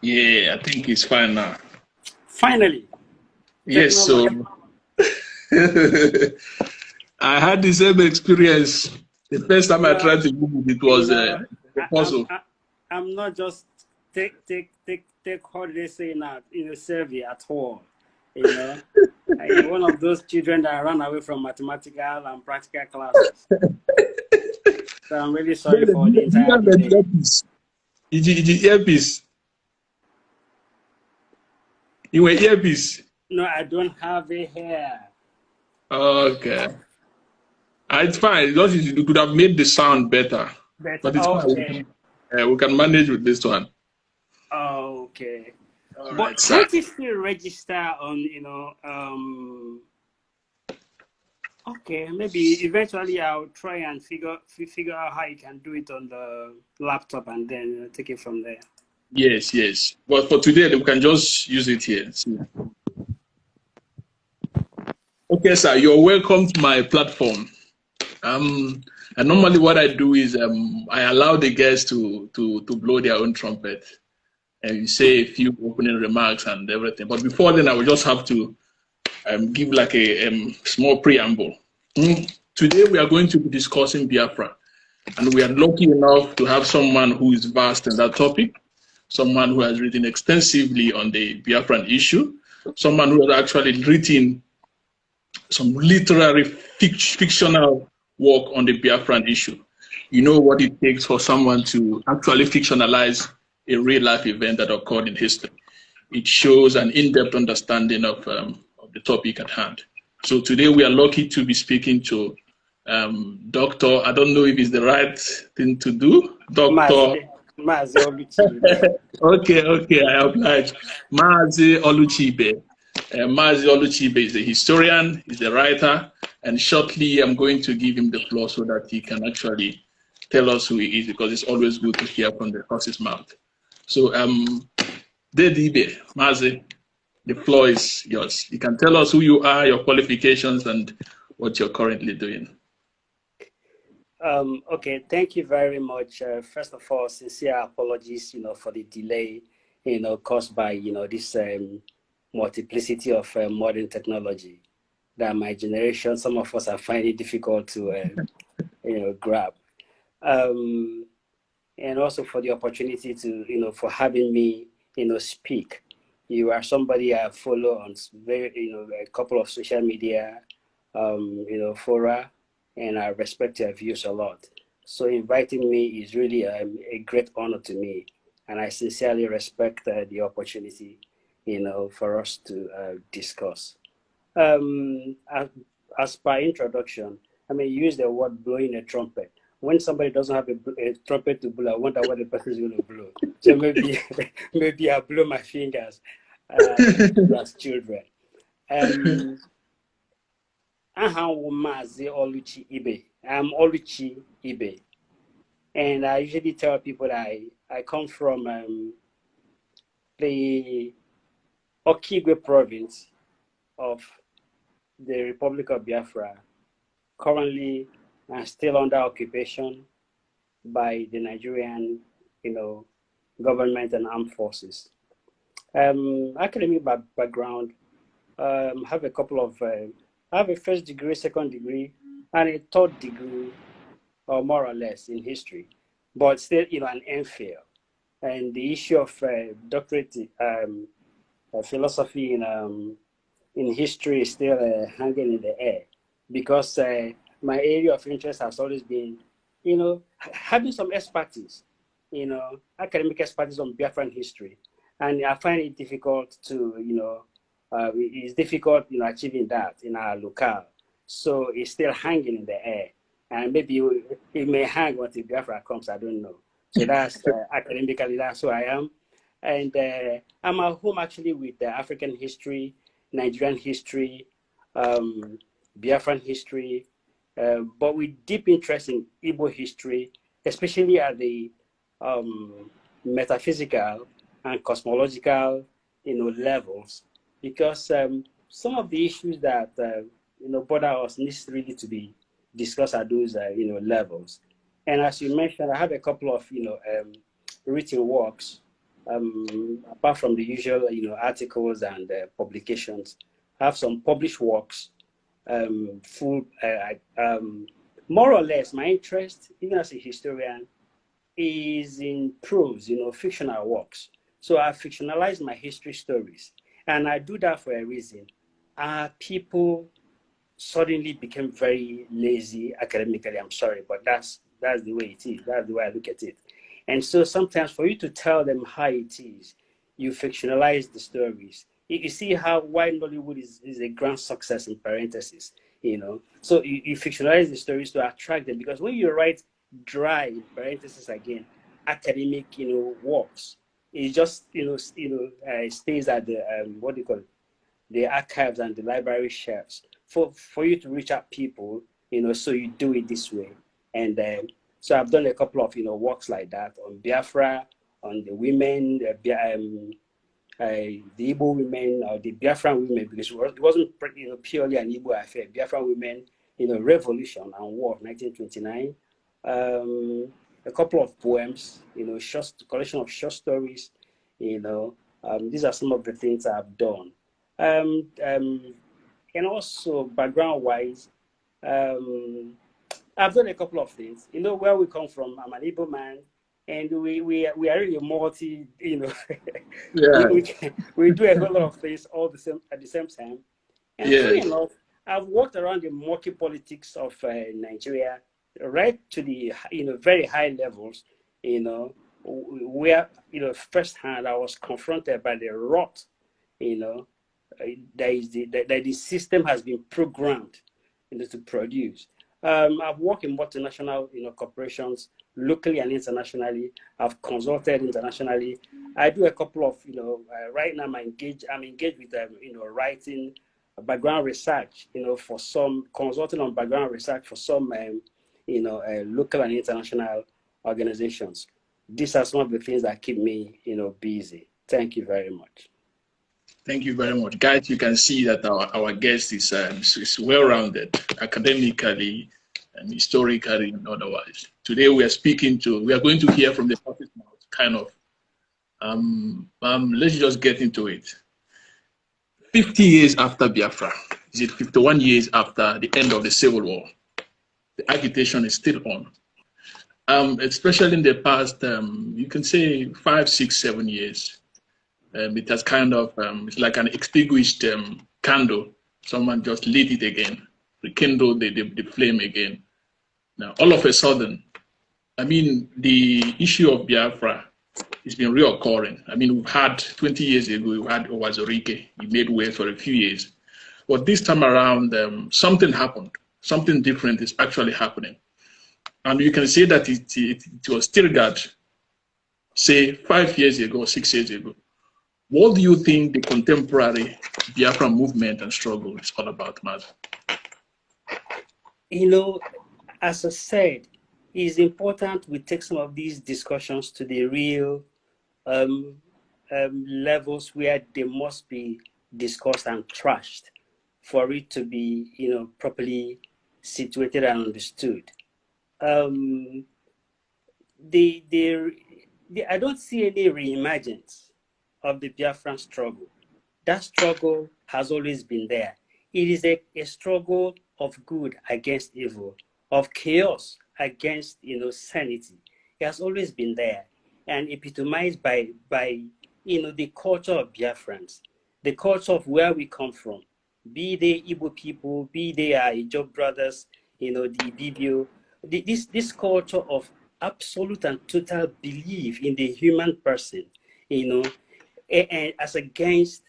Yeah, I think it's fine now. Finally. Yes, so I had the same experience. The first time I tried to Google it was a puzzle. I'm not just take holiday saying that survey at all. I'm one of those children that ran away from mathematical and practical classes. So I'm really sorry for the entire delay. Earpiece. You were earpiece? No, I don't have a hair. Okay. It's fine. You could have made the sound better. But it's fine. We can manage with this one. Okay. All but right, can't you still register on, okay, maybe eventually I'll try and figure out how you can do it on the laptop and then take it from there. Yes, yes. But for today, we can just use it here. See. Okay, sir, you're welcome to my platform. And normally what I do is I allow the guests to blow their own trumpet and say a few opening remarks and everything. But before then, I will just have to give like a small preamble. Today, we are going to be discussing Biafra. And we are lucky enough to have someone who is vast in that topic, someone who has written extensively on the Biafran issue, someone who has actually written some literary fictional work on the Biafran issue. You know what it takes for someone to actually fictionalize a real life event that occurred in history. It shows an in-depth understanding of the topic at hand. So today we are lucky to be speaking to Dr. I don't know if it's the right thing to do. Dr. Mazi Oluchi Ibe. Okay, I oblige. Mazi Oluchi Ibe. Mazi Oluchi Ibe is a historian, he's a writer, and shortly I'm going to give him the floor so that he can actually tell us who he is, because it's always good to hear from the horse's mouth. So, Ibe, Mazi, the floor is yours. You can tell us who you are, your qualifications, and what you're currently doing. Okay, thank you very much. First of all, sincere apologies, for the delay, caused by, this multiplicity of modern technology that my generation, some of us are finding it difficult to, grab. And also for the opportunity to, for having me, speak. You are somebody I follow on a couple of social media, fora, and I respect your views a lot. So inviting me is really a great honor to me, and I sincerely respect the opportunity, for us to discuss. As per introduction, I mean, use the word blowing a trumpet. When somebody doesn't have a trumpet to blow, I wonder what the person is going to blow. So maybe I blow my fingers as children. I'm Mazi Oluchi Ibe. I'm Oluchi Ibe. And I usually tell people that I come from the Okigwe Province of the Republic of Biafra. Currently, I'm still under occupation by the Nigerian, government and armed forces. Academic background, have a couple of I have a first degree, second degree, and a third degree, or more or less, in history, but still, an Mphil. And the issue of doctorate philosophy in history is still hanging in the air, because my area of interest has always been, having some expertise, academic expertise on Biafran history, and I find it difficult to, it's difficult, achieving that in our locale. So it's still hanging in the air, and maybe it may hang until Biafra comes. I don't know. So that's academically, that's who I am, and I'm at home actually with African history, Nigerian history, Biafran history, but with deep interest in Igbo history, especially at the metaphysical and cosmological, levels. Because some of the issues that bother us needs really to be discussed at those levels. And as you mentioned, I have a couple of written works, apart from the usual, articles and publications. I have some published works, more or less, my interest, even as a historian, is in prose, fictional works. So I fictionalize my history stories, and I do that for a reason. People suddenly became very lazy academically. I'm sorry, but that's the way it is. That's the way I look at it. And so sometimes for you to tell them how it is, you fictionalize the stories. You see why Nollywood is a grand success in parentheses, So you fictionalize the stories to attract them, because when you write dry, in parentheses again, academic, works, it just, stays at the, what do you call it? The archives and the library shelves. For you to reach out people, so you do it this way. And so I've done a couple of, works like that on Biafra, on the women, the Igbo women, or the Biafran women, because it wasn't purely an Igbo affair. Biafran women, revolution and war of 1929. A couple of poems, collection of short stories, these are some of the things I've done. And also background-wise, I've done a couple of things. Where we come from, I'm an Igboman, and we are really multi, Yeah. we do a whole lot of things at the same time. And funny enough, I've walked around the murky politics of Nigeria, right to the very high levels, where firsthand I was confronted by the rot, that the system has been programmed to produce. I've worked in multinational corporations, locally and internationally. I've consulted internationally. I do a couple of right now I'm engaged with writing background research, for some, consulting on background research for some local and international organizations. These are some of the things that keep me busy. Thank you very much. Thank you very much, guys. You can see that our guest is well-rounded academically and historically and otherwise. Today we are going to hear from the horse's mouth, kind of. Let's just get into it. 50 years after Biafra, is it 51 years after the end of the Civil War? The agitation is still on. Especially in the past, you can say 5, 6, 7 years. It has kind of, it's like an extinguished candle. Someone just lit it again, rekindled the flame again. Now, all of a sudden, the issue of Biafra has been reoccurring. We've had 20 years ago, we had Owazorike. He made way for a few years. But this time around, something happened. Something different is actually happening. And you can say that it was Stilgard, say 5 years ago, 6 years ago. What do you think the contemporary Biafra movement and struggle is all about, Mazi? As I said, it's important we take some of these discussions to the real levels where they must be discussed and trashed for it to be, properly situated and understood. I don't see any reimaginings of the Biafran struggle. That struggle has always been there. It is a struggle of good against evil, of chaos against sanity. It has always been there, and epitomized by the culture of Biafrans, the culture of where we come from, be they Igbo people, be they our Ijaw brothers, the Ibibio, this culture of absolute and total belief in the human person, and as against,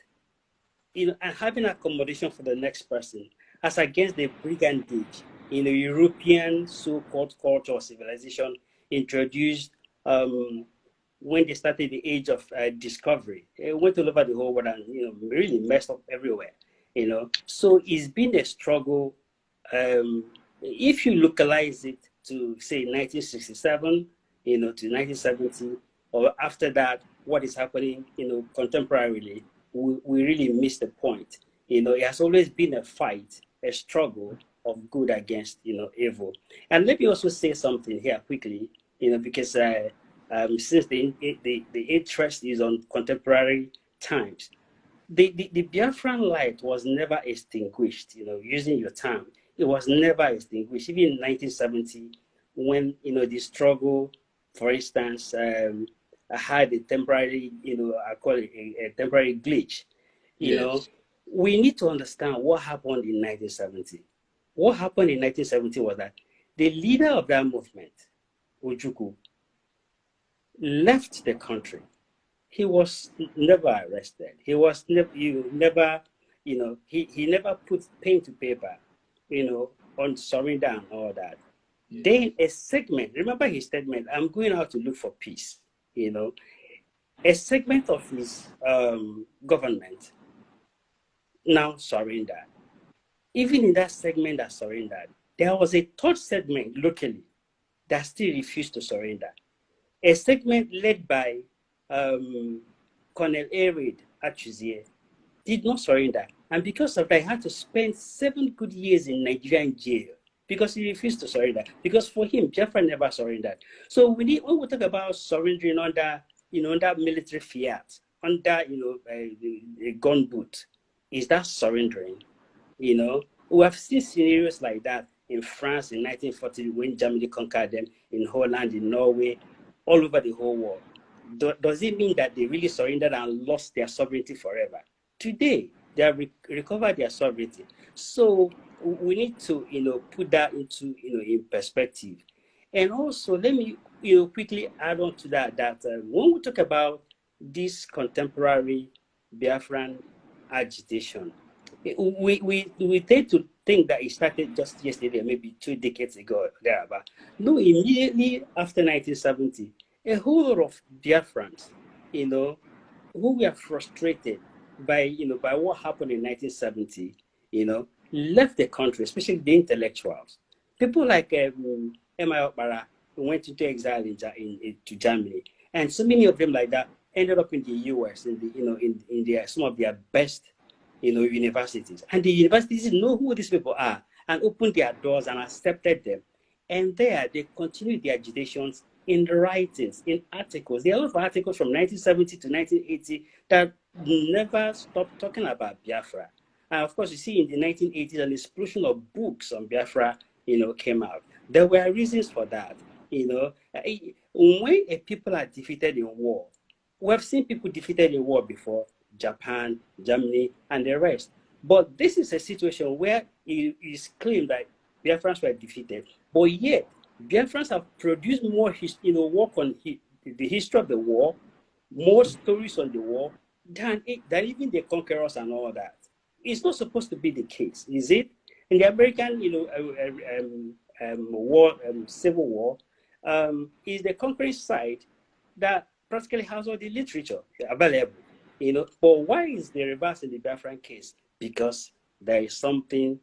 and having accommodation for the next person, as against the brigandage, European so-called culture or civilization introduced when they started the age of discovery. It went all over the whole world and really messed up everywhere. So it's been a struggle. If you localize it to say 1967, to 1970, or after that, what is happening, contemporarily, we really miss the point. It has always been a fight, a struggle of good against, evil. And let me also say something here quickly, because since the interest is on contemporary times. The Biafran light was never extinguished, using your term. It was never extinguished. Even in 1970, when, the struggle, for instance, had a temporary, I call it a temporary glitch. Yes. We need to understand what happened in 1970. What happened in 1970 was that the leader of that movement, Ojukwu, left the country. He was never arrested. He was never, he never put pen to paper, on surrender and all that. Yeah. Then a segment, remember his statement, I'm going out to look for peace, a segment of his government now surrendered. Even in that segment that surrendered, there was a third segment locally that still refused to surrender. A segment led by Colonel Arid Achuzie did not surrender. And because of that, he had to spend 7 good years in Nigerian jail because he refused to surrender. Because for him, Biafra never surrendered. So when we talk about surrendering under, under military fiat, under, a gun boot, is that surrendering? We have seen scenarios like that in France in 1940 when Germany conquered them, in Holland, in Norway, all over the whole world. Does it mean that they really surrendered and lost their sovereignty forever? Today, they have recovered their sovereignty. So we need to, put that into, in perspective. And also, let me, quickly add on to that, when we talk about this contemporary Biafran agitation, we tend to think that it started just yesterday, maybe 2 decades ago, thereabout. No, immediately after 1970, a whole lot of Biafrans, who were frustrated by, by what happened in 1970, left the country, especially the intellectuals. People like Emma Okpara, who went into exile to Germany, and so many of them like that ended up in the US, in some of their best, universities. And the universities know who these people are and opened their doors and accepted them. And there they continued their agitations in writings, in articles. There are a lot of articles from 1970 to 1980 that never stopped talking about Biafra. And of course, you see in the 1980s, an explosion of books on Biafra, came out. There were reasons for that. When a people are defeated in war, we have seen people defeated in war before, Japan, Germany, and the rest. But this is a situation where it is claimed that Biafrans were defeated, but yet Biafrans have produced more, work on the history of the war, more stories on the war than even the conquerors and all that. It's not supposed to be the case, is it? In the American, war, Civil War, is the conquering side that practically has all the literature available. But why is the reverse in the Biafran case? Because there is something,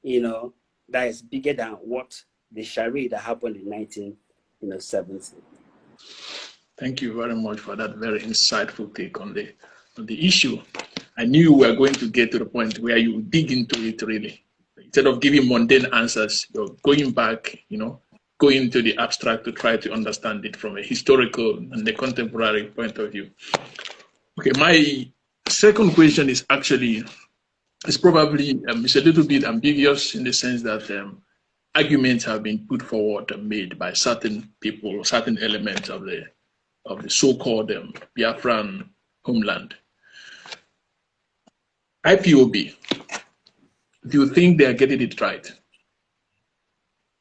that is bigger than what the charade that happened in 1970. Thank you very much for that very insightful take on the issue. I knew you were going to get to the point where you dig into it really. Instead of giving mundane answers, you're going back, going into the abstract to try to understand it from a historical and the contemporary point of view. Okay, my second question is probably it's a little bit ambiguous in the sense that arguments have been put forward and made by certain people, certain elements of the so-called Biafran homeland. IPOB, do you think they are getting it right?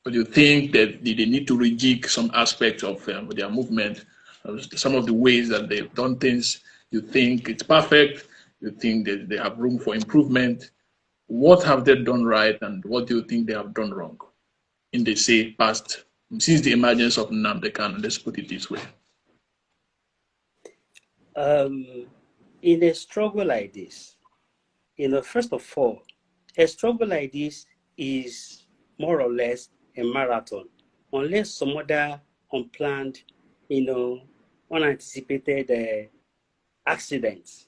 Or do you think that they need to rejig some aspects of their movement, some of the ways that they've done things? You think it's perfect? You think that they have room for improvement? What have they done right, and what do you think they have done wrong in the past, since the emergence of Nnamdi Kanu? Let's put it this way. In a struggle like this, first of all, a struggle like this is more or less a marathon, unless some other unplanned, unanticipated accidents,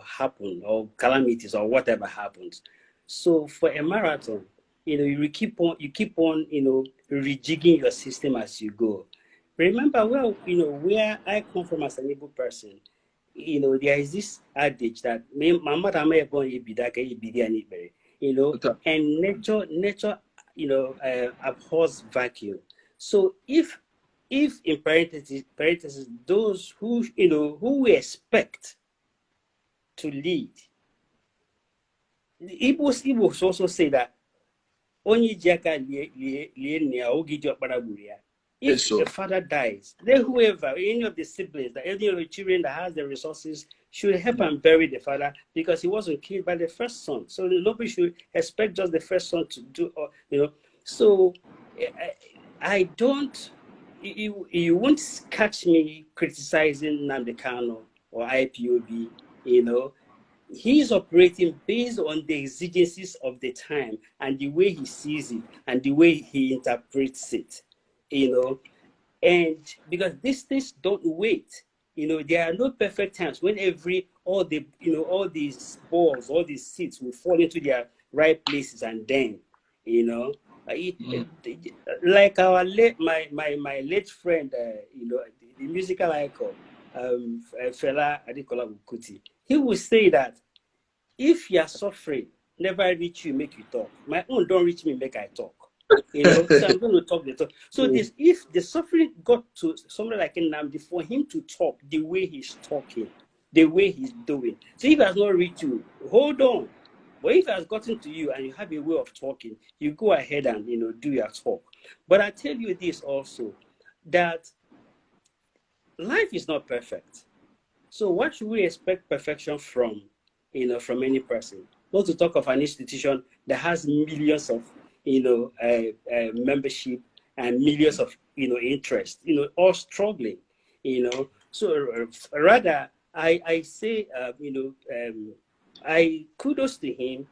happen, or calamities, or whatever happens. So for a marathon, you keep on, rejigging your system as you go. Remember, well, where I come from as an able person, there is this adage that my mother may born and nature, abhors vacuum. So if in parentheses, those who we expect to lead, the Igbos also say that only jaka if the father dies, then whoever, any of the siblings, any of the children that has the resources should help and bury the father because he wasn't killed by the first son. So nobody should expect just the first son to do, So I don't, you won't catch me criticizing Nnamdi Kanu or IPOB, He's operating based on the exigencies of the time and the way he sees it and the way he interprets it. And because these things don't wait, there are no perfect times when all these balls, all these seeds will fall into their right places, and then, like my late friend, the musical icon, Fela Adekola Kuti, he will say that if you are suffering, never reach you, make you talk. My own don't reach me, make I talk. So I'm going to talk the talk. So if the suffering got to somebody like Nnamdi, for him to talk the way he's talking, the way he's doing. So if it has not reached you, hold on. But if it has gotten to you and you have a way of talking, you go ahead and do your talk. But I tell you this also, that life is not perfect. So what should we expect perfection from, from any person? Not to talk of an institution that has millions of membership and millions of interest, all struggling, So rather, I say, I kudos to him,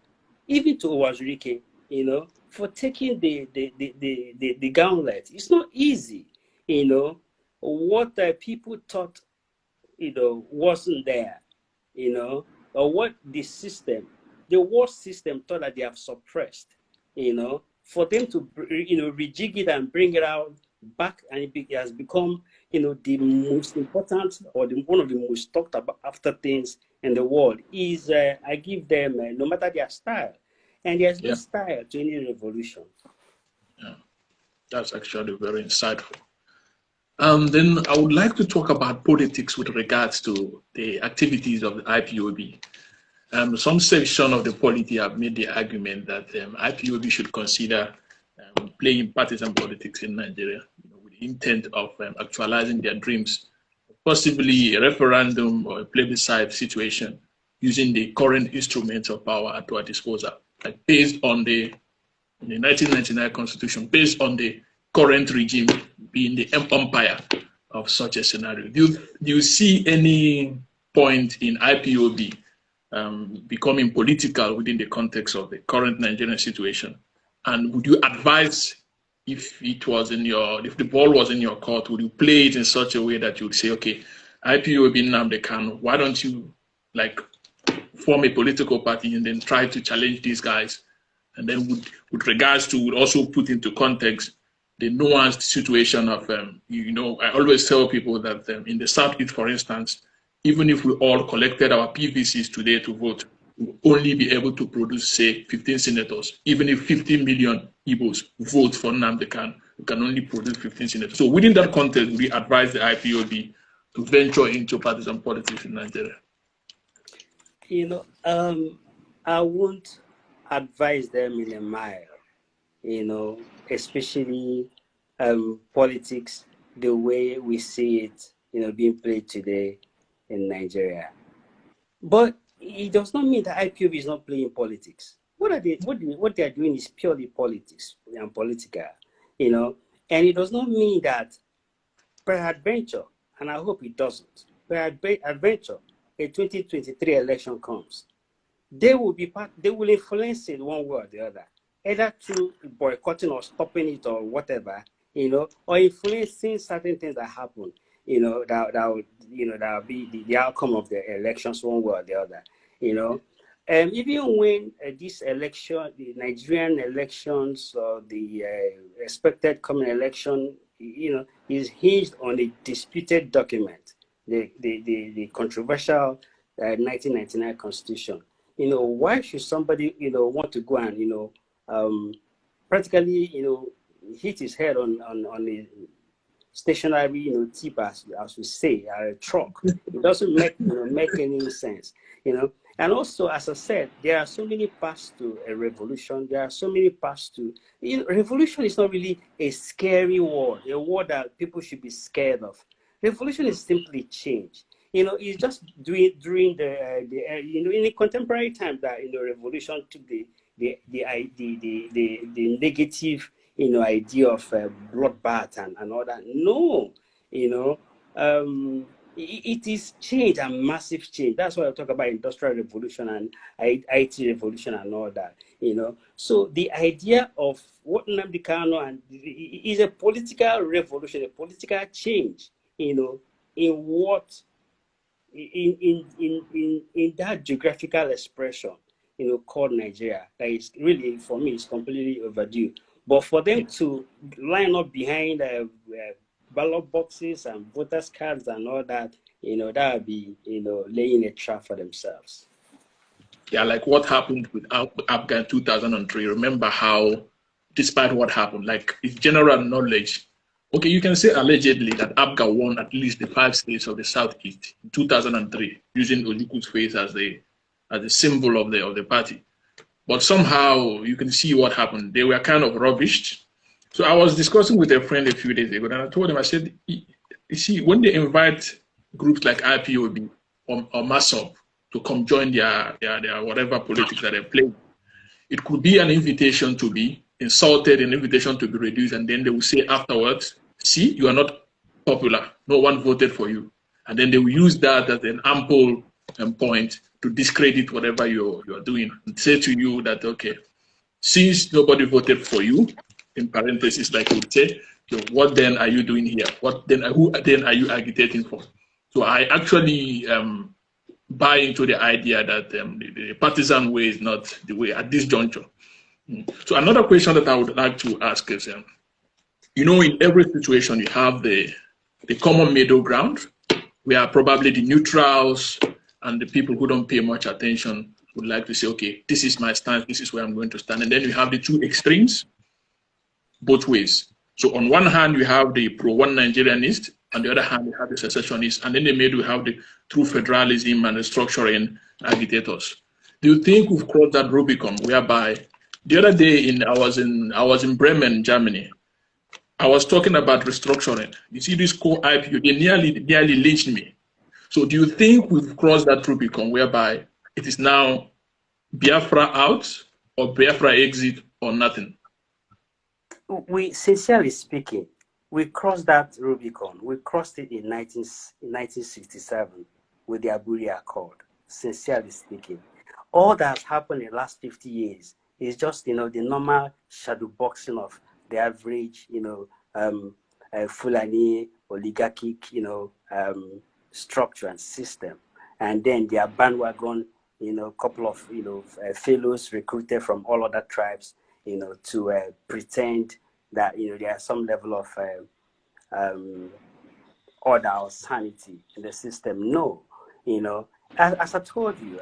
even to Owazurike, for taking the gauntlet. It's not easy, what people thought, wasn't there, or what the world system thought that they have suppressed. For them to, rejig it and bring it out back, and it has become, the most important or one of the most talked about after things in the world is, I give them, no matter their style, and there's no style to any revolution. Yeah, that's actually very insightful. Then I would like to talk about politics with regards to the activities of the IPOB. Some section of the polity have made the argument that IPOB should consider playing partisan politics in Nigeria, with the intent of actualizing their dreams, possibly a referendum or a plebiscite situation, using the current instruments of power at our disposal, like based on the 1999 Constitution, based on the current regime being the umpire of such a scenario. Do you see any point in IPOB becoming political within the context of the current Nigerian situation? And would you advise, if the ball was in your court, would you play it in such a way that you would say, okay, IPOB Nnamdi Kanu, why don't you form a political party and then try to challenge these guys? And then with regards to, would also put into context the nuanced situation of, I always tell people that in the Southeast, for instance, even if we all collected our PVCs today to vote, we'll only be able to produce, say, 15 senators. Even if 50 million Igbos vote for Nnamdi Kanu, we can only produce 15 senators. So within that context, we advise the IPOB to venture into partisan politics in Nigeria. I won't advise them in a mile, especially politics the way we see it, being played today in Nigeria. But it does not mean that IPOB is not playing politics. What they are doing is purely politics and political, and it does not mean that peradventure, and I hope it doesn't, peradventure, a 2023 election comes, they will influence it one way or the other, either through boycotting or stopping it or whatever, or influencing certain things that happen, that will be the outcome of the elections one way or the other, even when this election, the Nigerian elections or the expected coming election is hinged on a disputed document, the controversial 1999 Constitution. Why should somebody, want to go and, practically, hit his head on a stationary, tip, as we say, a truck? It doesn't make any sense, And also, as I said, there are so many paths to a revolution. There are so many paths to, revolution is not really a scary word, a word that people should be scared of. Revolution is simply change. It's just during the in the contemporary time that revolution took the negative idea of bloodbath and all that. No, it is change, and massive change. That's why I talk about industrial revolution and IT revolution and all that. So the idea of what Nnamdi Kanu and is a political revolution, a political change. In what in that geographical expression, called Nigeria, that is really, for me, it's completely overdue. But for them to line up behind ballot boxes and voters cards and all that, that would be, laying a trap for themselves. Yeah, like what happened with Afghan 2003. Remember how, despite what happened, like it's general knowledge. Okay, you can say allegedly that Abga won at least the 5 states of the Southeast in 2003, using Oluchukwu's face as the symbol of the party. But somehow you can see what happened. They were kind of rubbished. So I was discussing with a friend a few days ago, and I told him, I said, you see, when they invite groups like IPOB or MASOB to come join their whatever politics that they play, it could be an invitation to be insulted, an invitation to be reduced, and then they will say afterwards, see, you are not popular, no one voted for you. And then they will use that as an ample point to discredit whatever you're doing, and say to you that, okay, since nobody voted for you, in parentheses, like we would say, so what then are you doing here? Who then are you agitating for? So I actually buy into the idea that the partisan way is not the way at this juncture. So another question that I would like to ask is, in every situation you have the common middle ground, where probably the neutrals and the people who don't pay much attention would like to say, okay, this is my stance, this is where I'm going to stand. And then you have the two extremes, both ways. So on one hand, you have the pro-one Nigerianist, on the other hand, you have the secessionists, and in the middle, you have the true federalism and the structuring agitators. Do you think we've crossed that Rubicon, whereby the other day I was in Bremen, Germany. I was talking about restructuring. You see this co-IPO, they nearly lynched me. So do you think we've crossed that Rubicon whereby it is now Biafra out or Biafra exit or nothing? We, sincerely speaking, we crossed that Rubicon. We crossed it in 1967 with the Abuja Accord, sincerely speaking. All that has happened in the last 50 years is just, the normal shadow boxing of the average, Fulani oligarchic, structure and system. And then their bandwagon, couple of, fellows recruited from all other tribes, to pretend that, there's some level of order or sanity in the system. No, as I told you,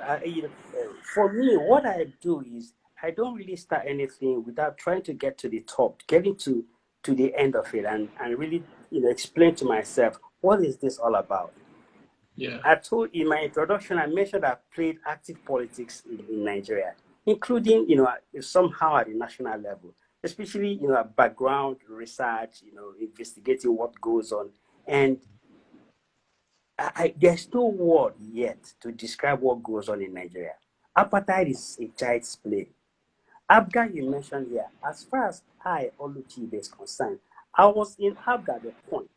for me, what I do is I don't really start anything without trying to get to the top, getting to the end of it, and really, explain to myself, what is this all about? Yeah. I told in my introduction, I mentioned I played active politics in Nigeria, including, somehow at the national level, especially, background research, investigating what goes on. And there's no word yet to describe what goes on in Nigeria. Apartheid is a child's play. Abga, you mentioned here, as far as Oluchi Ibe is concerned, I was in Abga at the point,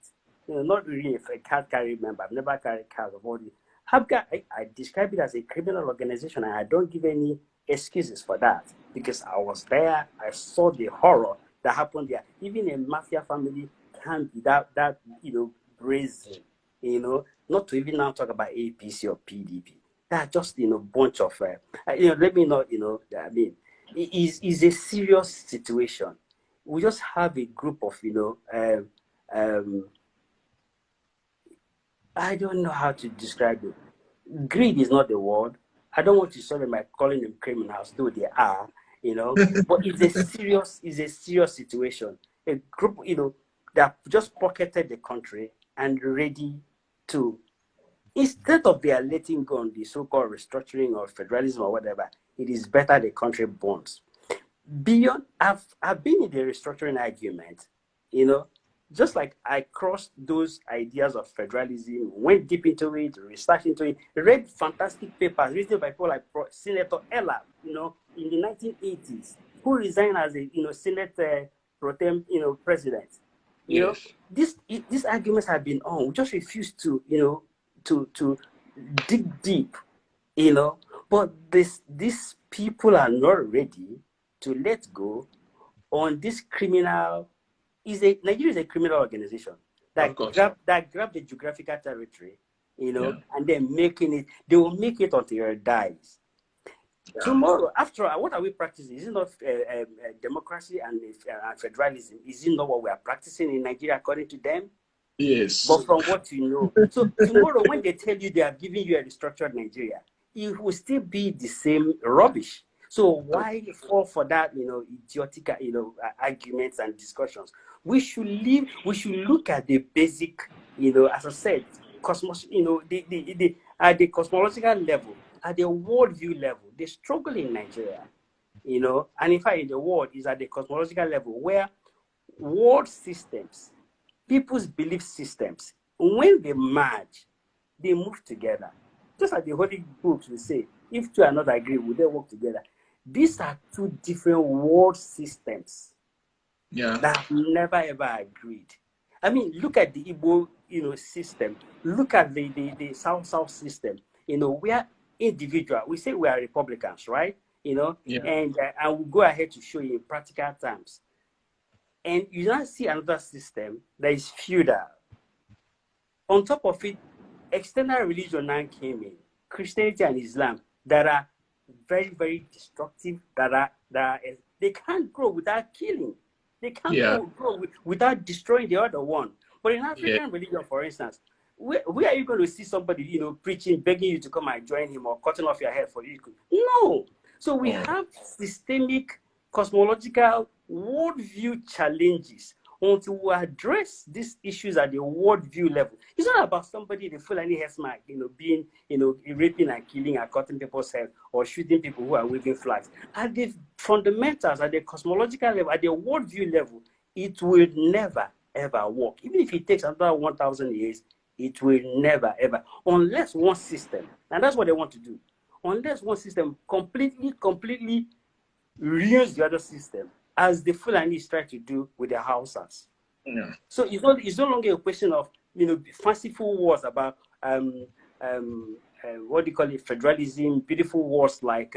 not really a card carry member. I've never carried cards of all this. Abga, I describe it as a criminal organization, and I don't give any excuses for that because I was there. I saw the horror that happened there. Even a mafia family can't be that brazen, not to even now talk about APC or PDP. That's just, bunch of, let me not, it is a serious situation. We just have a group of, I don't know how to describe it. Greed is not the word. I don't want to sort of by calling them criminals, though they are, but it's a serious situation. A group, that just pocketed the country and ready to, instead of they are letting go on the so-called restructuring or federalism or whatever, it is better the country bonds. Beyond, I've been in the restructuring argument, just like I crossed those ideas of federalism, went deep into it, researched into it, read fantastic papers written by people like Senator Ella, in the 1980s, who resigned as a Senate pro tem, president. Yes. These arguments have been on. We just refuse to, to dig deep, But these people are not ready to let go on this criminal. Nigeria is a criminal organization that grab the geographical territory, and then making it. They will make it until it dies. Yeah. Tomorrow, after all, what are we practicing? Is it not democracy and federalism? Is it not what we are practicing in Nigeria according to them? Yes. But from what you know, so tomorrow when they tell you they are giving you a restructured Nigeria, it will still be the same rubbish. So why fall for that, idiotic, arguments and discussions? We should look at the basic, as I said, cosmos, at the cosmological level, at the worldview level, the struggle in Nigeria, and in fact in the world is at the cosmological level where world systems, people's belief systems, when they merge, they move together. Just like the Holy Books will say, if two are not agree, will they work together? These are two different world systems that have never ever agreed. I mean, look at the Igbo, system. Look at the South system. We are individual. We say we are Republicans, right? And I will go ahead to show you in practical terms. And you now see another system that is feudal. On top of it, external religion now came in, Christianity and Islam, that are very, very destructive, they can't grow without killing. They can't grow without destroying the other one. But in African religion, for instance, where are you going to see somebody, preaching, begging you to come and join him or cutting off your head for you? No. So we have systemic, cosmological, worldview challenges until we address these issues at the worldview level. It's not about somebody, the Fulani herdsman, being, raping and killing and cutting people's heads or shooting people who are waving flags. At the fundamentals, at the cosmological level, at the worldview level, it will never, ever work. Even if it takes another 1,000 years, it will never, ever, unless one system, and that's what they want to do, unless one system completely ruins the other system, as the Fulanis try to do with their Hausas. Yeah. So it's no longer a question of fanciful words about what do you call it, federalism, beautiful words like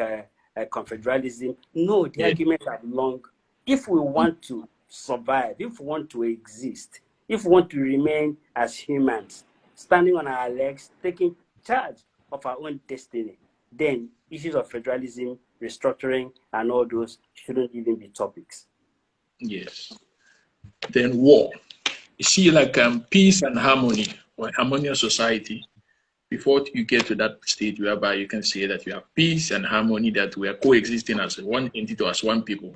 confederalism. No, the arguments are long. If we want to survive, if we want to exist, if we want to remain as humans, standing on our legs, taking charge of our own destiny, then issues of federalism, restructuring, and all those shouldn't even be topics. Yes. Then war. You see, like peace and harmony, or harmonious society, before you get to that stage whereby you can say that you have peace and harmony, that we are coexisting as one entity, as one people,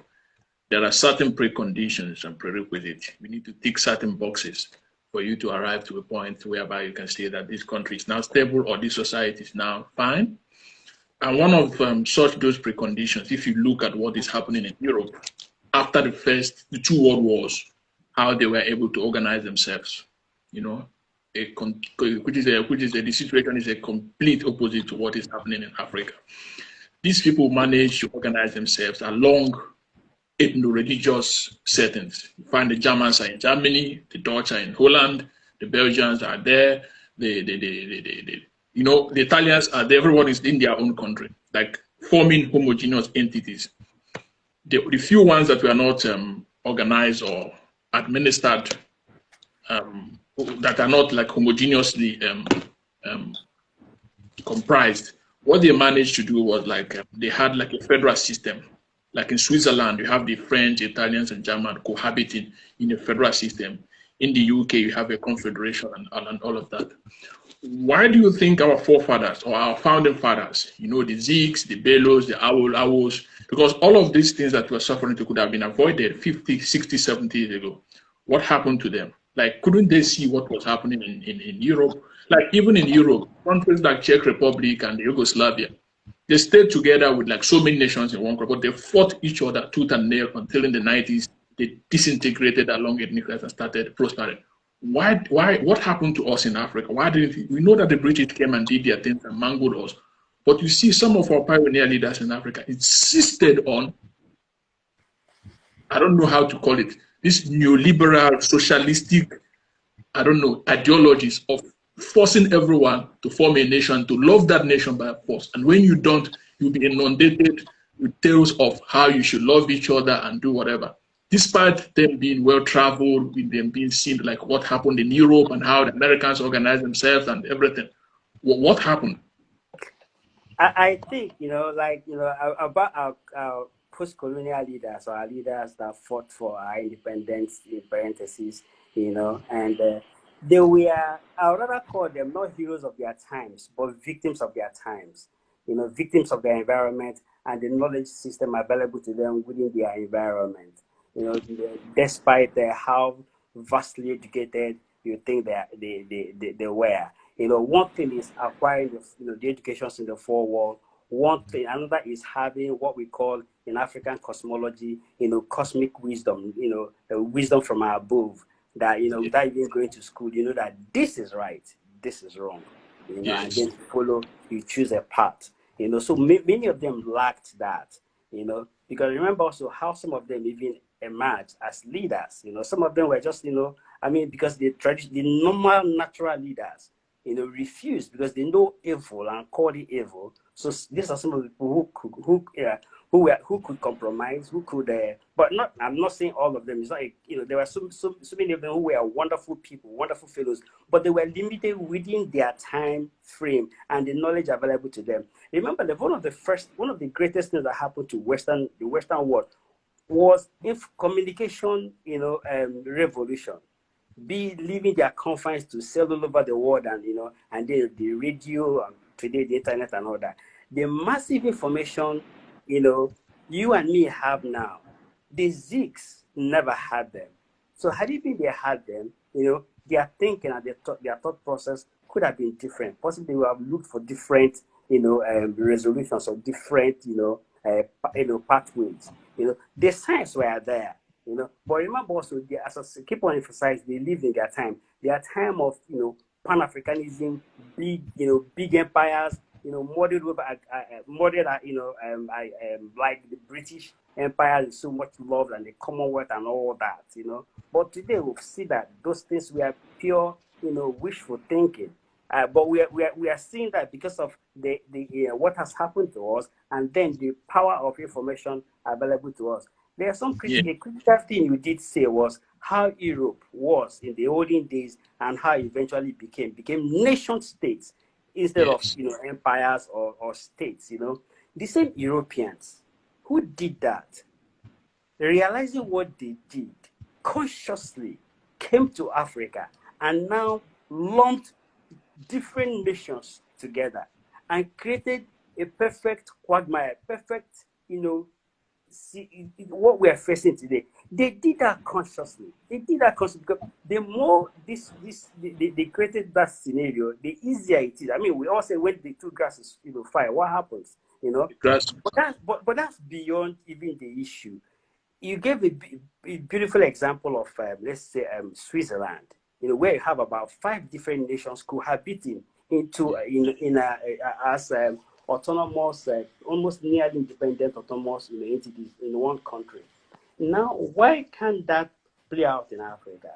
there are certain preconditions and prerequisites. We need to tick certain boxes for you to arrive to a point whereby you can say that this country is now stable or this society is now fine. And one of such those preconditions, if you look at what is happening in Europe after the two world wars, how they were able to organize themselves, the situation is a complete opposite to what is happening in Africa. These people manage to organize themselves along ethno-religious settings. You find the Germans are in Germany, the Dutch are in Holland, the Belgians are there, the Italians are there, everyone is in their own country, like forming homogeneous entities. The few ones that were not organized or administered, that are not like homogeneously comprised, what they managed to do was like they had like a federal system. Like in Switzerland, you have the French, Italians, and German cohabiting in a federal system. In the UK, you have a confederation and all of that. Why do you think our forefathers or our founding fathers, you know, the Zigs, the Bellows, the Awos, because all of these things that we're suffering to could have been avoided 50, 60, 70 years ago. What happened to them? Like, couldn't they see what was happening in Europe? Like, even in Europe, countries like Czech Republic and Yugoslavia, they stayed together with like so many nations in one group, but they fought each other tooth and nail until in the 90s, they disintegrated along ethnic lines and started prospering. What happened to us in Africa? Why didn't we know that the British came and did their things and mangled us? But you see, some of our pioneer leaders in Africa insisted on, I don't know how to call it, this neoliberal, socialistic, I don't know, ideologies of forcing everyone to form a nation, to love that nation by force. And when you don't, you'll be inundated with tales of how you should love each other and do whatever. Despite them being well-traveled, with them being seen like what happened in Europe and how the Americans organized themselves and everything. What happened? I think, about our post-colonial leaders, or our leaders that fought for our independence, in parentheses, and they were, I would rather call them not heroes of their times, but victims of their times, victims of their environment and the knowledge system available to them within their environment. Despite how vastly educated you think they were. One thing is acquiring the educations in the foreworld. One thing, another is having what we call in African cosmology, cosmic wisdom, the wisdom from above, that, without even going to school, that this is right, this is wrong, Yes. And then follow, you choose a path, so many of them lacked that, because remember also how some of them even emerged as leaders, some of them were just, because the normal natural leaders, refused because they know evil and call it evil. So these are some of the people who could compromise, who could, but not. I'm not saying all of them. It's not, there were so many of them who were wonderful people, wonderful fellows, but they were limited within their time frame and the knowledge available to them. Remember that one of the greatest things that happened to the Western world was communication, revolution. Be leaving their confines to sail all over the world, and and the radio, and today the internet and all that. The massive information, you and me have now, the Zigs never had them. So had it been they had them, their thinking and their thought process could have been different. Possibly they would have looked for different, resolutions or different, pathways. The signs were there. But remember also, as I keep on emphasizing, they lived in their time. Their time of, Pan-Africanism, big empires, modeled like the British Empire is so much loved, and the Commonwealth and all that, But today we see that those things were pure, wishful thinking. But we are seeing that because of the what has happened to us, and then the power of information available to us. There's some critical thing you did say was how Europe was in the olden days and how it eventually became nation states instead of empires or states. The same Europeans who did that, realizing what they did, consciously came to Africa and now lumped different nations together and created a perfect quagmire, perfect, see what we are facing today. They did that consciously. Because the more they created that scenario, the easier it is. I mean, we all say when the two grasses fire, what happens? But that's beyond even the issue. You gave a beautiful example of let's say Switzerland, where you have about 5 different nations cohabiting into as autonomous, almost nearly independent autonomous entities in one country. Now, why can't that play out in Africa?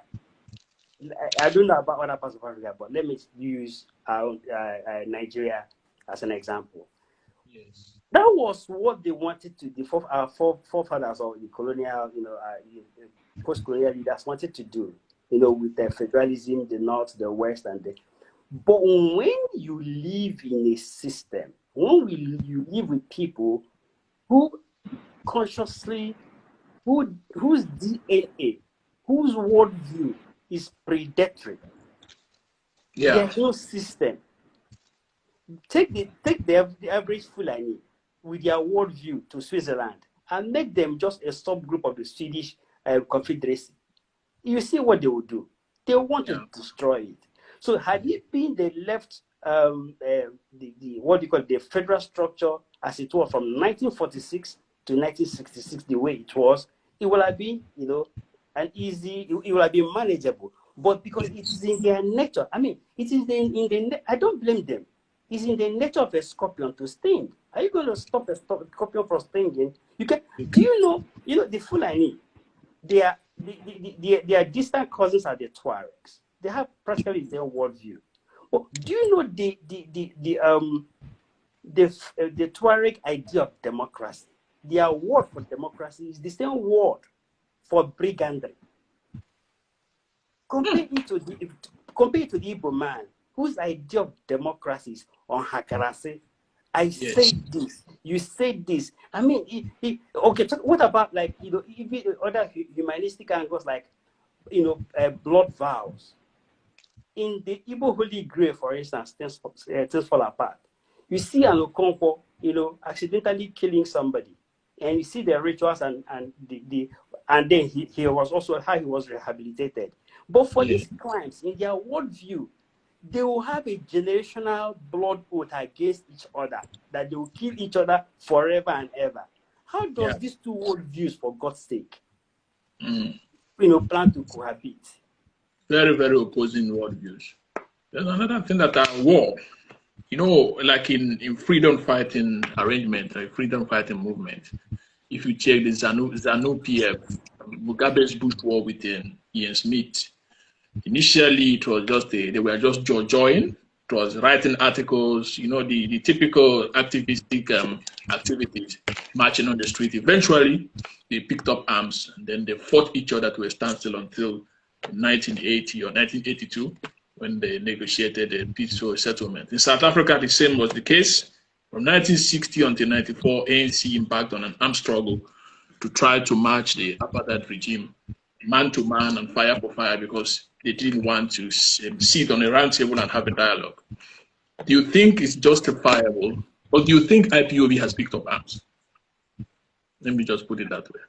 I don't know about other parts of Africa, but let me use Nigeria as an example. Yes. That was what they wanted to, our forefathers or the colonial, post-colonial leaders wanted to do, with the federalism, the North, the West, But when you live in a system, you live with people who consciously, whose DNA, whose worldview is predatory. Yeah. There's no system. Take the average Fulani with their worldview to Switzerland and make them just a subgroup of the Swedish Confederacy. You see what they will do. They want to destroy it. So had it been the left, what do you call it, the federal structure as it was from 1946 to 1966, the way it was, it would have been, you know, an easy, it would have been manageable. But because it is in their nature, I mean, it is I don't blame them. It's in the nature of a scorpion to sting. Are you going to stop a scorpion from stinging? You can. Do you know the Fulani? Their distant cousins are the Tuaregs. They have practically their worldview. But do you know the Tuareg idea of democracy? Their word for democracy is the same word for brigandry. Compare it to the Igboman, whose idea of democracy is on Hakarase. I say this, you say this. I mean, okay. So what about, like, even other humanistic angles, like, blood vows? In the Igbo Holy Grail, for instance, things fall apart. You see an Okonkwo, accidentally killing somebody, and you see the rituals and then he was also how he was rehabilitated. But for these crimes, in their worldview, they will have a generational blood oath against each other, that they will kill each other forever and ever. How does these two worldviews, for God's sake, plan to cohabit? Very, very opposing worldviews. There's another thing that are war. Like in freedom fighting arrangement, like freedom fighting movement, if you check the ZANU-PF, Mugabe's bush war with Ian Smith, initially it was just they were just join. It was writing articles, the typical activistic activities, marching on the street. Eventually, they picked up arms and then they fought each other to a standstill until 1980 or 1982, when they negotiated a peaceful settlement. In South Africa, the same was the case. From 1960 until 94, ANC embarked on an armed struggle to try to match the apartheid regime, man to man and fire for fire, because they didn't want to sit on a round table and have a dialogue. Do you think it's justifiable, or do you think IPOB has picked up arms? Let me just put it that way.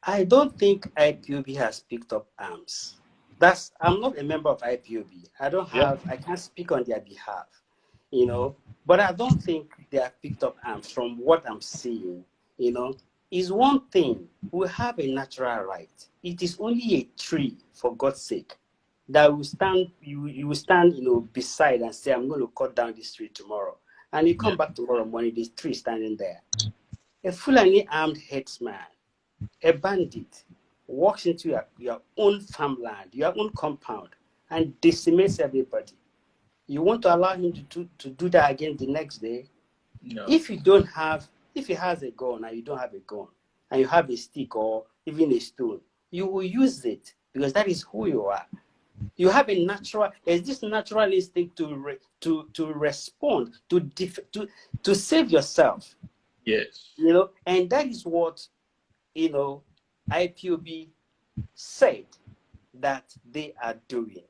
I don't think IPOB has picked up arms. I'm not a member of IPOB. I can't speak on their behalf, but I don't think they have picked up arms from what I'm seeing, is one thing. We have a natural right. It is only a tree, for God's sake, that will stand, you will stand, beside and say, I'm going to cut down this tree tomorrow. And you come back tomorrow morning, this tree standing there. A Fulani armed headsman, a bandit, walks into your own farmland, your own compound, and decimates everybody. You want to allow him to do that again the next day? No. If he has a gun and you don't have a gun, and you have a stick or even a stone, you will use it, because that is who you are. You have there's this natural instinct to respond, to save yourself. Yes. And that is what, IPOB said that they are doing.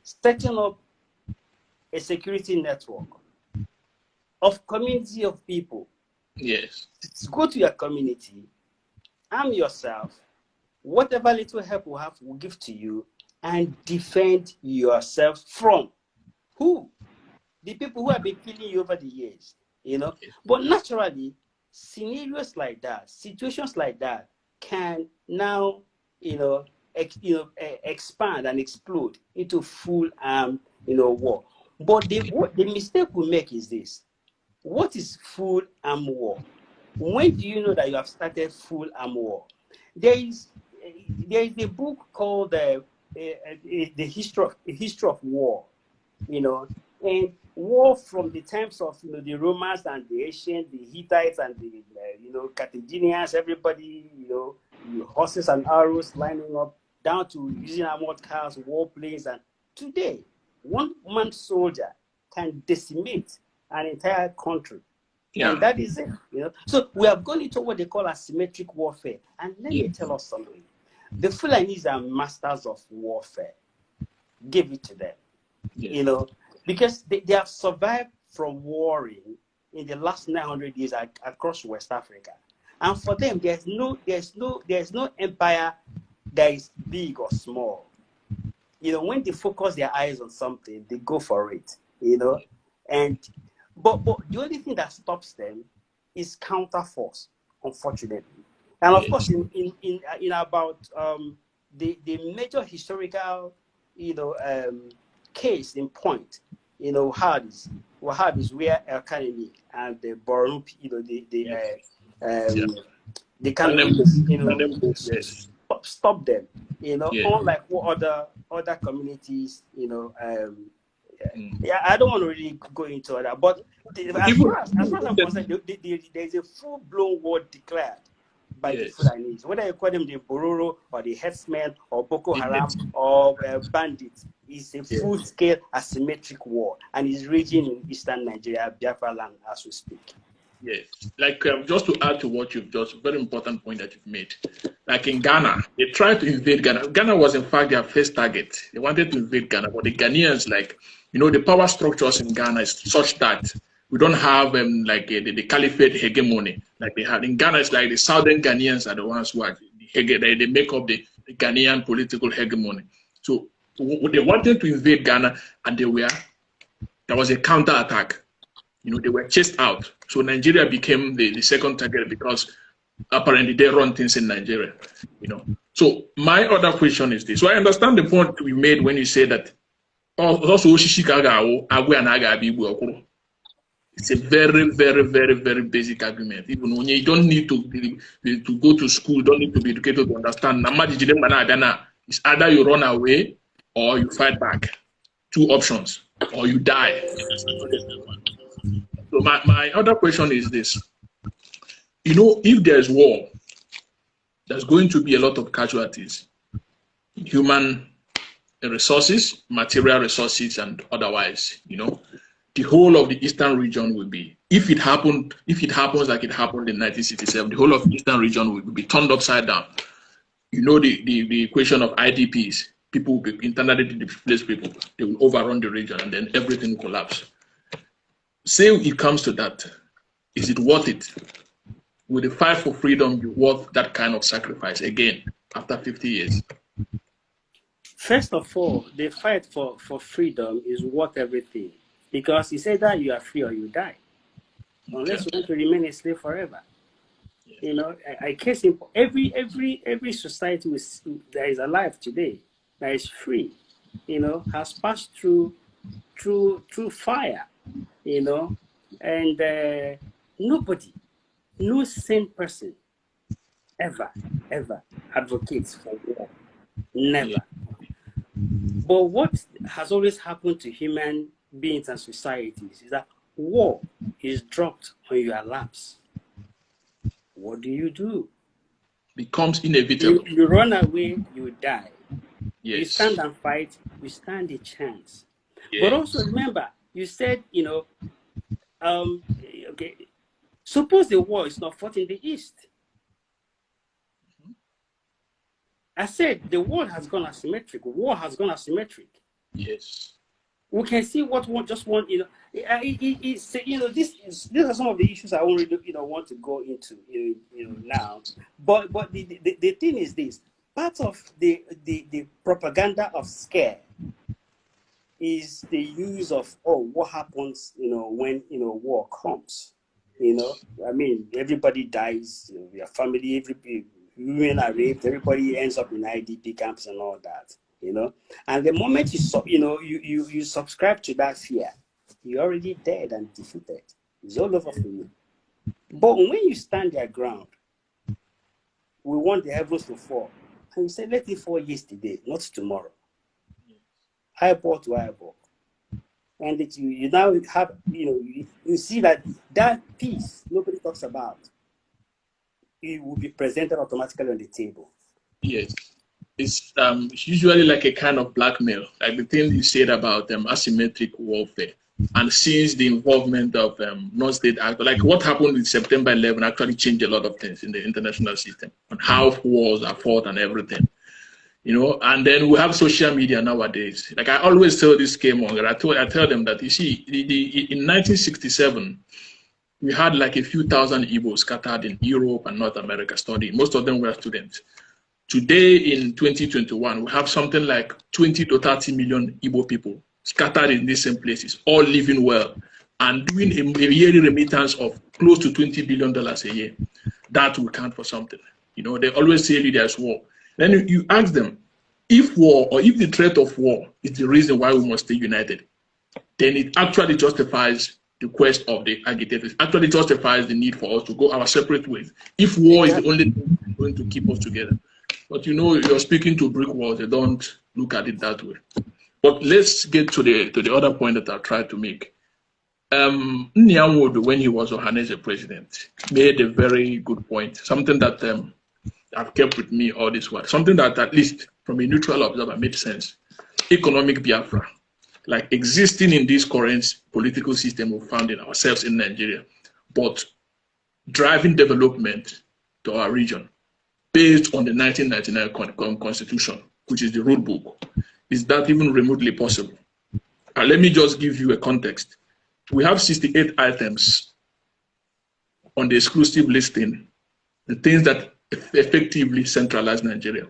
Setting up a security network of community of people. Yes. Go to your community, arm yourself, whatever little help we have, we'll give to you, and defend yourself from who? The people who have been killing you over the years, But naturally, scenarios like that, situations like that can now, expand and explode into full war. But the mistake we make is this. What is full arm war? When do you know that you have started full arm war? There is a book called the history of war, and war from the times of the Romans and the Asians, the Hittites and the Carthaginians, everybody, horses and arrows lining up, down to using armored cars, warplanes, and today, one soldier can decimate an entire country. Yeah. And that is it. So we have gone into what they call asymmetric warfare. And let me tell us something. The Fulanis are masters of warfare. Give it to them. Yes. You know, because they have survived from warring in the last 900 years across West Africa. And for them, there's no empire that is big or small. You know, when they focus their eyes on something, they go for it, you know. And but the only thing that stops them is counterforce, unfortunately. And of course, in about the major historical, you know, case in point, you know, Wahhabis where Al-Kanemi and the Borno, you know, they kind of, you know, stop them, you know, unlike what other communities, you know, yeah, I don't want to really go into that, but as far as I'm concerned, there's a full-blown war declared by the Fulanis, whether you call them the Bororo or the headsmen or Boko Haram or bandits. It's a full-scale asymmetric war, and is raging in eastern Nigeria, Biafra land, as we speak. Yes, like just to add to what you've just, very important point that you've made. Like in Ghana, they tried to invade Ghana. Ghana was in fact their first target. They wanted to invade Ghana, but the Ghanaians, like, you know, the power structures in Ghana is such that we don't have like the caliphate hegemony like they had in Ghana. It's like the southern Ghanaians are the ones who are they make up the Ghanaian political hegemony. So they wanted to invade Ghana, and there was a counterattack. You know, they were chased out. So Nigeria became the second target because apparently they run things in Nigeria. You know. So my other question is this. So I understand the point we made when you say that also it's a very, very, very, very basic argument. Even when you don't need to go to school, don't need to be educated to understand. It's either you run away or you fight back. Two options, or you die. So my other question is this. You know, if there's war, there's going to be a lot of casualties. Human resources, material resources, and otherwise, you know. The whole of the eastern region will be, if it happens like it happened in 1967, the whole of the eastern region will be turned upside down. You know, the equation of IDPs, people will be internally displaced people, they will overrun the region and then everything will collapse. Say it comes to that, is it worth it? Will the fight for freedom be worth that kind of sacrifice again after 50 years? First of all, the fight for freedom is worth everything. Because he said that you are free or you die, unless you want to remain a slave forever. You know, I guess every society that is alive today, that is free, you know, has passed through fire, you know, and nobody, no sane person, ever advocates for war, never. But what has always happened to human beings and societies is that war is dropped on your laps. What do? Becomes inevitable. You run away, you die. Yes. You stand and fight, you stand a chance. Yes. But also remember, you said, you know, okay, suppose the war is not fought in the East. I said the world has gone asymmetric. War has gone asymmetric. Yes. We can see what one, you know, you know, these are some of the issues I only, you know, want to go into, you know, now. But the thing is this: part of the propaganda of scare is the use of what happens, you know, when, you know, war comes. You know, I mean, everybody dies, you know, your family, women are raped, everybody ends up in IDP camps and all that. You know, and the moment you subscribe to that fear, you're already dead and defeated. It's all over for you. But when you stand your ground, we want the heavens to fall, and you say, let it fall yesterday, not tomorrow. Eyeball to eyeball, and that you now have, you know, you see that peace nobody talks about, it will be presented automatically on the table. Yes. It's usually like a kind of blackmail, like the thing you said about asymmetric warfare. And since the involvement of non-state actors, like what happened with September 11 actually changed a lot of things in the international system on how wars are fought and everything. You know, and then we have social media nowadays. Like I always tell this K-Monger, I tell them that, you see, in 1967, we had like a few thousand Igbos scattered in Europe and North America studying. Most of them were students. Today in 2021, we have something like 20 to 30 million Igbo people scattered in these same places, all living well and doing a yearly remittance of close to $20 billion a year. That will count for something. You know, they always say there's war. Then you ask them, if war or if the threat of war is the reason why we must stay united, then it actually justifies the quest of the agitators, actually justifies the need for us to go our separate ways. If war is the only thing going to keep us together. But you know, you're speaking to brick walls, they don't look at it that way. But let's get to the other point that I tried to make. Nyamodo, when he was Ohanese president, made a very good point, something that I've kept with me all this while, something that at least from a neutral observer made sense. Economic Biafra, like existing in this current political system we found in ourselves in Nigeria, but driving development to our region based on the 1999 constitution, which is the rule book. Is that even remotely possible? And let me just give you a context. We have 68 items on the exclusive listing, the things that effectively centralize Nigeria,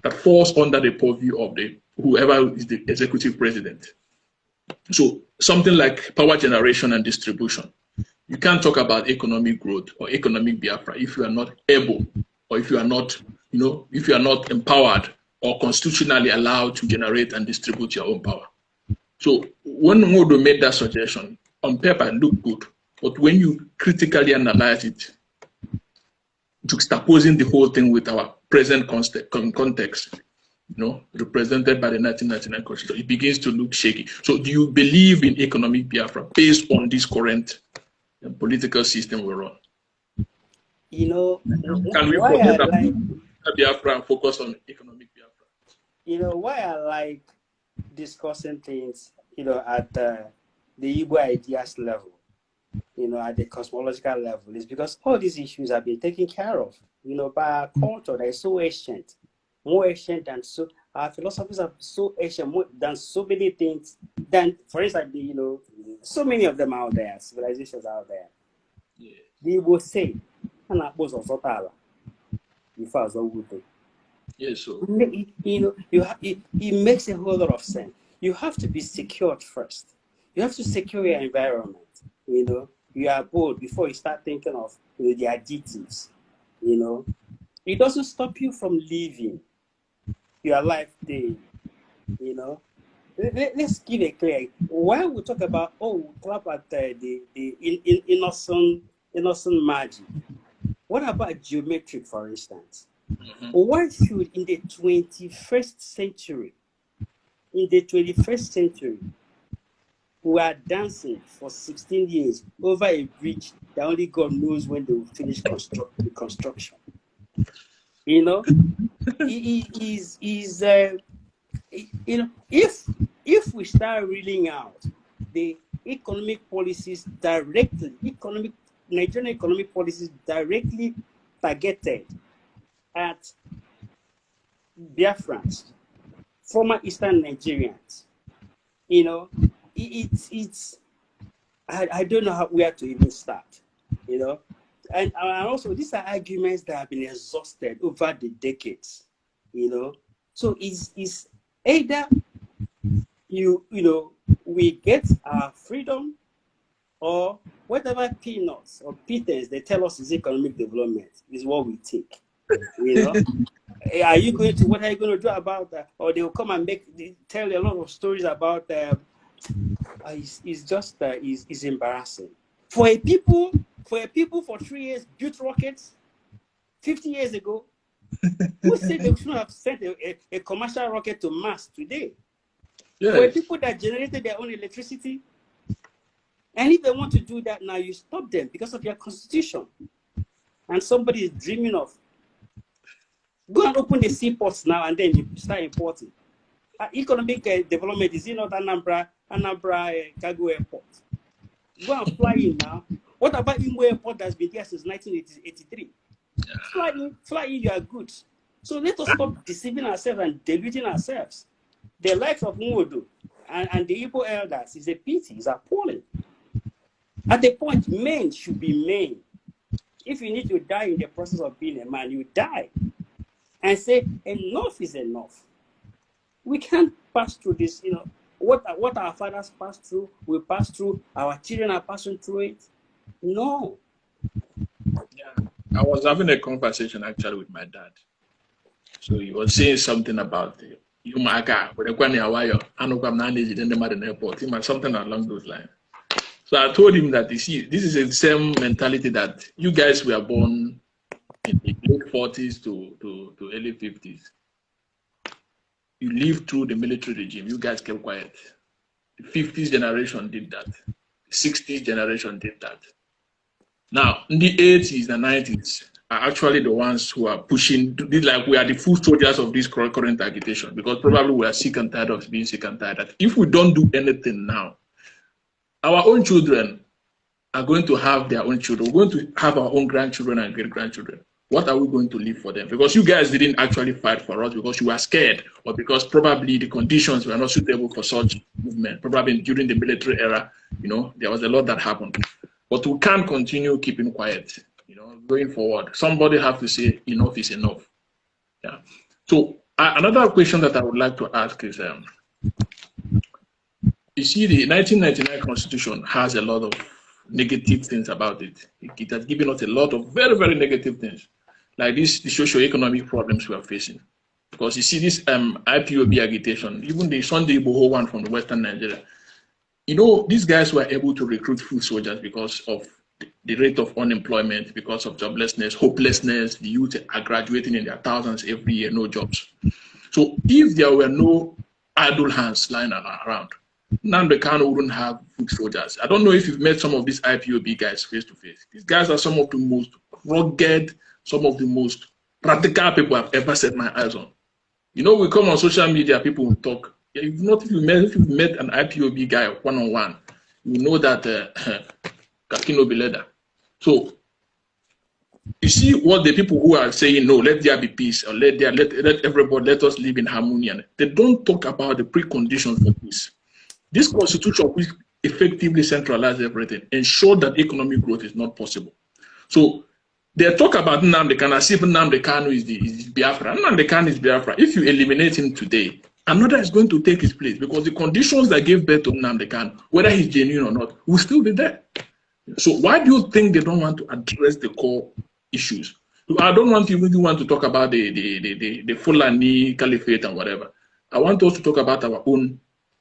that falls under the purview of whoever is the executive president. So something like power generation and distribution. You can't talk about economic growth or economic Biafra if you are not able, or if you are not, you know, if you are not empowered or constitutionally allowed to generate and distribute your own power. So when Modo made that suggestion, on paper it looked good, but when you critically analyze it, juxtaposing the whole thing with our present context, you know, represented by the 1999 Constitution, it begins to look shaky. So do you believe in economic Biafra based on this current political system we're on? You know, can we forget about Biafra and focus on economic Biafra? You know, why I like discussing things, you know, at the Igbo ideas level, you know, at the cosmological level, is because all these issues have been taken care of, you know, by our culture that is so ancient, more ancient than so. Our philosophies are so ancient, more than so many things. Than, for instance, you know, so many of them out there, civilizations out there. Yeah. They will say, "And I was also Tala." If I was a good. Yes, so you know, it makes a whole lot of sense. You have to be secured first. You have to secure your environment. You know, you are bold before you start thinking of, you know, the additives. You know, it doesn't stop you from living your life day. You know, let's give a clear. When we talk about, we clap at the innocent magic. What about geometric, for instance? Mm-hmm. Why should in the 21st century, we are dancing for 16 years over a bridge that only God knows when they will finish the construction? You know, you know, if we start reeling out the economic policies directly, Nigerian economic policies directly targeted at Biafrans, former Eastern Nigerians, you know, I don't know where to even start, you know, and also these are arguments that have been exhausted over the decades, you know. So it's either you know, we get our freedom, or whatever peanuts or pittance they tell us is economic development is what we take. You know, what are you going to do about that? Or they will come and tell a lot of stories about. It's just it's embarrassing for a people for 3 years built rockets 50 years ago. Who said they should have sent a commercial rocket to Mars today? Yes. For people that generated their own electricity. And if they want to do that now, you stop them because of your constitution. And somebody is dreaming of, go and open the seaports now and then you start importing. Economic development is not Anambra Cargo Airport. Go and fly in now. What about Imo Airport that's been there since 1983? Yeah. Fly in, you are good. So let us stop deceiving ourselves and deluding ourselves. The likes of Nwodo and the Igbo elders is a pity, is appalling. At the point, men should be men. If you need to die in the process of being a man, you die. And say, enough is enough. We can't pass through this, you know, what our fathers passed through, we pass through, our children are passing through it. No. Yeah. I was having a conversation actually with my dad. So he was saying something about you Maka, something along those lines. So I told him that, you see, this is the same mentality that you guys were born in the late 40s to early 50s. You lived through the military regime. You guys kept quiet. The 50s generation did that. The 60s generation did that. Now, in the 80s and 90s are actually the ones who are pushing, like we are the full soldiers of this current agitation, because probably we are sick and tired of being sick and tired. That if we don't do anything now, our own children are going to have their own children. We're going to have our own grandchildren and great-grandchildren. What are we going to leave for them? Because you guys didn't actually fight for us because you were scared, or because probably the conditions were not suitable for such movement. Probably during the military era, you know, there was a lot that happened. But we can't continue keeping quiet, you know, going forward. Somebody have to say enough is enough. Yeah. So another question that I would like to ask is, you see, the 1999 Constitution has a lot of negative things about it. It has given us a lot of very, very negative things, like the socio-economic problems we are facing. Because you see this IPOB agitation, even the Sunday Obowo one from the Western Nigeria, you know, these guys were able to recruit foot soldiers because of the rate of unemployment, because of joblessness, hopelessness. The youth are graduating in their thousands every year, no jobs. So if there were no idle hands lying around, Nnamdi Kanu wouldn't have foot soldiers. I don't know if you've met some of these IPOB guys face to face. These guys are some of the most rugged, some of the most radical people I've ever set my eyes on. You know, we come on social media, people will talk. If you've met an IPOB guy one-on-one, you know that Kakino Beleda. So you see what the people who are saying, no, let there be peace, or let everybody, let us live in harmony. And they don't talk about the preconditions for peace. This constitution, which effectively centralizes everything, ensure that economic growth is not possible. So they talk about Nnamdi Kanu as if Nnamdi Kanu is Biafra. Nnamdi Kanu is Biafra. If you eliminate him today, another is going to take his place, because the conditions that gave birth to Nnamdi Kanu, whether he's genuine or not, will still be there. So why do you think they don't want to address the core issues? I don't want to talk about the Fulani Caliphate and whatever. I want us to talk about our own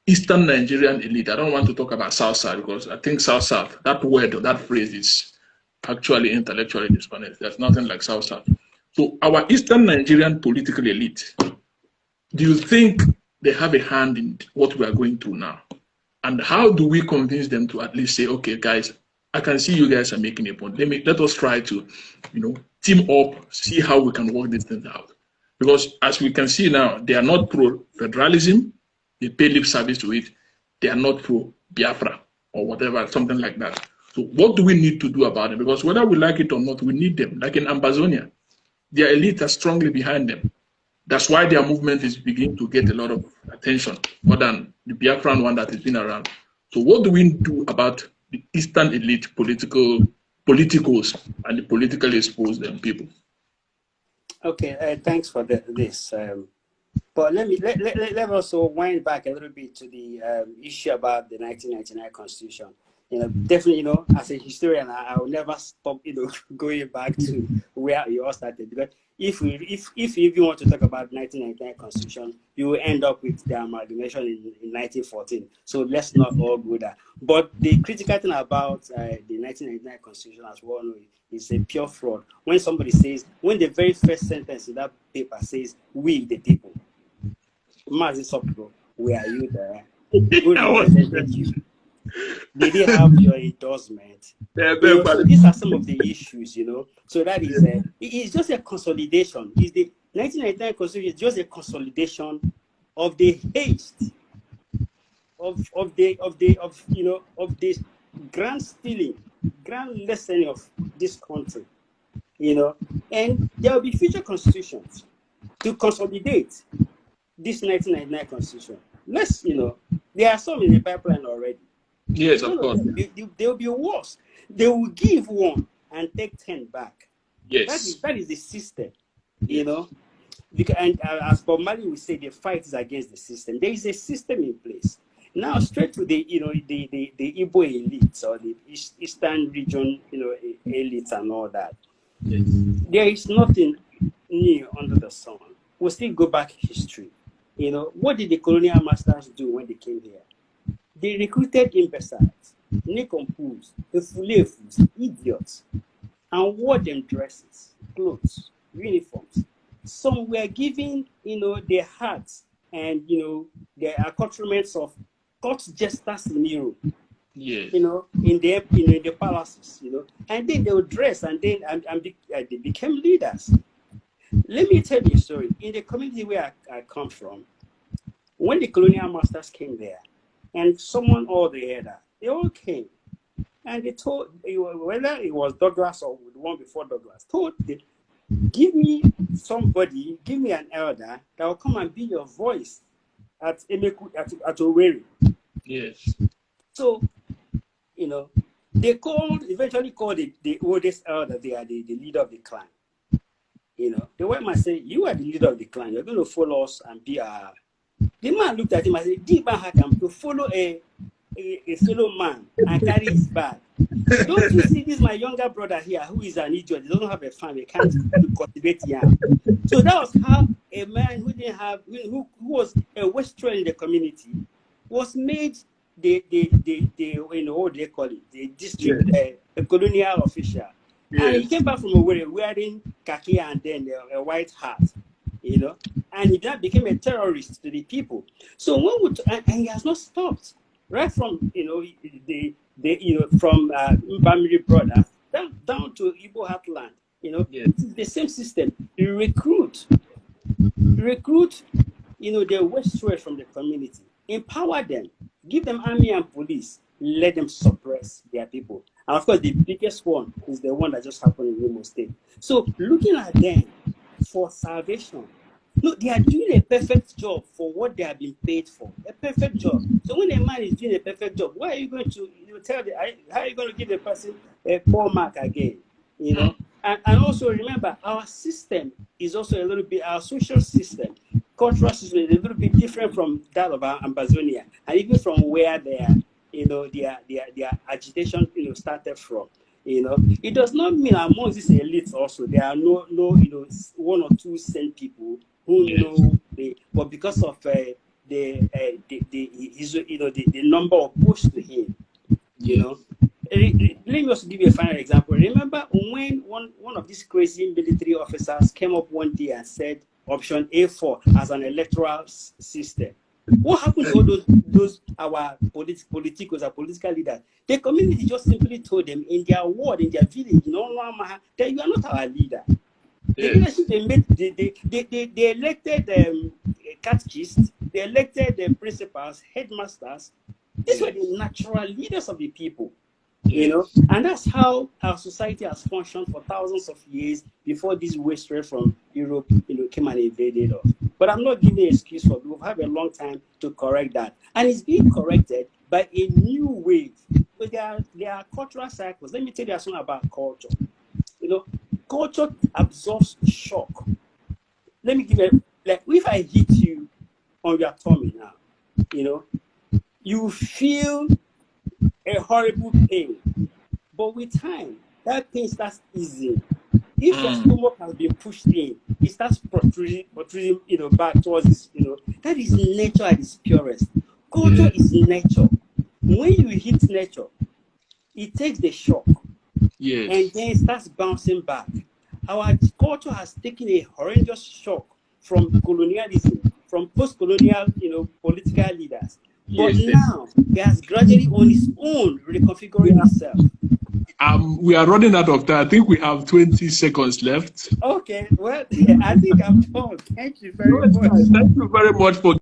Eastern Nigerian elite. I don't want to talk about South-South, because I think South-South, that word or that phrase is actually intellectually dishonest. There's nothing like South-South. So our Eastern Nigerian political elite, do you think they have a hand in what we are going through now? And how do we convince them to at least say, okay, guys, I can see you guys are making a point. Let us try to, you know, team up, see how we can work these things out. Because as we can see now, they are not pro-federalism. They pay lip service to it. They are not pro-Biafra or whatever, something like that. So what do we need to do about it? Because whether we like it or not, we need them. Like in Ambazonia, their elite are strongly behind them. That's why their movement is beginning to get a lot of attention, more than the Biafran one that has been around. So what do we do about the Eastern elite politicals and the politically exposed people? Okay, thanks for this. But let me also wind back a little bit to the issue about the 1999 Constitution. You know, definitely, you know, as a historian, I will never stop, you know, going back to where you all started. Because if you even want to talk about 1999 Constitution, you will end up with the amalgamation in 1914. So let's not all go there. But the critical thing about the 1999 Constitution, as well, is a pure fraud. When somebody says, when the very first sentence in that paper says, "We the people," Mazi Ibe, were you there? Who represented you? Did they have your endorsement? You know, so these are some of the issues, you know. So that is it's just a consolidation. Is the 1999 Constitution is just a consolidation of the haste of this grand stealing, grand lessening of this country, you know. And there will be future constitutions. to consolidate this 1999 constitution. Let's, there are some in the pipeline already. Yes, of course. They'll be worse. They will give one and take 10 back. Yes. That is the system, Because, and as Bob Marley would say, the fight is against the system. There is a system in place. Now, straight to the Igbo elites or the Eastern region, elites and all that. Yes. There is nothing new under the sun. We'll still go back history. What did the colonial masters do when they came here? They recruited imbeciles, nincompoops, efulefus, idiots, and wore them dresses, clothes, uniforms. Some were given, their hats and, their accoutrements of court jesters in Europe. Yes. In the palaces, and then they would dress and then they became leaders. Let me tell you a story. In the community where I come from, when the colonial masters came there, and someone or the other, they all came, and they told, whether it was Douglas or the one before Douglas, told them, give me somebody, give me an elder that will come and be your voice at Owerri. Yes. So, they eventually called the oldest elder, they are the leader of the clan. The white man said, you are the leader of the clan, you're going to follow us and be our... The man looked at him and said, Deep Hakam, to follow a fellow man and carry his bag. Don't you see this, my younger brother here, who is an idiot, he doesn't have a farm, he can't cultivate yam. So that was how a man who didn't have, who was a wastrel in the community, was made the what do they call it, the district, a colonial official. Yes. And he came back from Owerri wearing khaki and then a white hat, and he then became a terrorist to the people. So and he has not stopped, right from from Mbamiri brothers down to Igbo heartland. It's the same system. You recruit, the wastrel from the community, empower them, give them army and police, let them suppress their people. And of course, the biggest one is the one that just happened in Imo State. So looking at them for salvation, look, they are doing a perfect job for what they have been paid for. A perfect job. So when a man is doing a perfect job, why are you going to how are you going to give a person a poor mark again? And also remember, our system is also a little bit, our social system, cultural system is a little bit different from that of our Amazonia, and even from where their agitation started from. It does not mean among these elites also there are no one or two sane people who know but because of the number opposed to him, Let me also give you a final example. Remember when one of these crazy military officers came up one day and said option A4 as an electoral system? What happened to all those our politicos, our political leaders? The community just simply told them in their ward, in their village, that you are not our leader. The leadership they elected catechists, they elected principals, headmasters. These were the natural leaders of the people. And that's how our society has functioned for thousands of years before this wastrel from Europe, came and invaded us. But I'm not giving an excuse for it. We've had a long time to correct that, and it's being corrected by a new wave. But there are cultural cycles. Let me tell you something about culture. Culture absorbs shock. Let me give you if I hit you on your tummy now, you feel a horrible pain, but with time, that pain starts easing. If your stomach has been pushed in, it starts protruding, back towards this, that is nature at its purest. Culture is nature. When you hit nature, it takes the shock, and then it starts bouncing back. Our culture has taken a horrendous shock from colonialism, from post-colonial, political leaders. But now, it has gradually on its own reconfiguring itself. We are running out of time. I think we have 20 seconds left. Okay, well, I think I'm done. Thank you very much. Thank you very much for